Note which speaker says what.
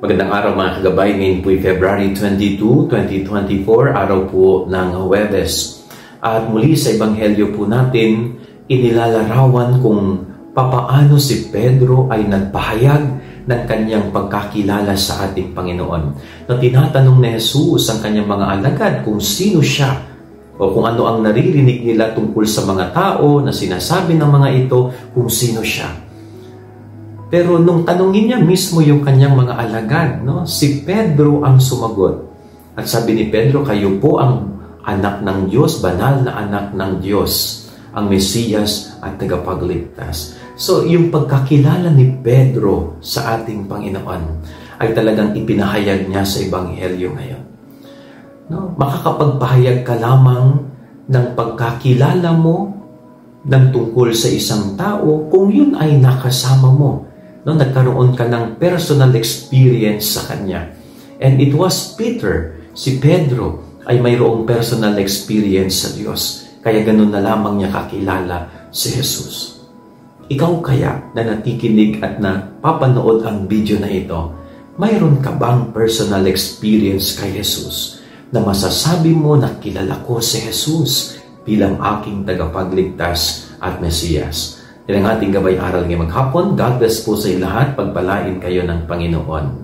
Speaker 1: Magandang araw mga kagabay. Ngayon po ay February 22, 2024, araw po ng Huwebes. At muli sa Ebanghelyo po natin, inilalarawan kung papaano si Pedro ay nagpahayag ng kanyang pagkakilala sa ating Panginoon. Na tinatanong ni Jesus ang kanyang mga alagad kung sino siya o kung ano ang naririnig nila tungkol sa mga tao na sinasabi ng mga ito kung sino siya. Pero nung tanungin niya mismo yung kanyang mga alagad, si Pedro ang sumagot. At sabi ni Pedro, kayo po ang anak ng Diyos, banal na anak ng Diyos, ang Mesiyas at tagapagligtas. So, yung pagkakilala ni Pedro sa ating Panginoon ay talagang ipinahayag niya sa Ebanghelyo ngayon. Makakapagpahayag ka lamang ng pagkakilala mo ng tungkol sa isang tao kung yun ay nakasama mo. Nagkaroon ka ng personal experience sa Kanya. And it was Peter, si Pedro, ay mayroong personal experience sa Diyos. Kaya ganun na lamang niya kakilala si Jesus. Ikaw kaya na nakikinig at napapanood ang video na ito, mayroon ka bang personal experience kay Jesus na masasabi mo na kilala ko si Jesus bilang aking tagapagligtas at Mesiyas? Yan ang ating gabay aral ngayong maghapon. God bless po sa lahat. Pagpalain kayo ng Panginoon.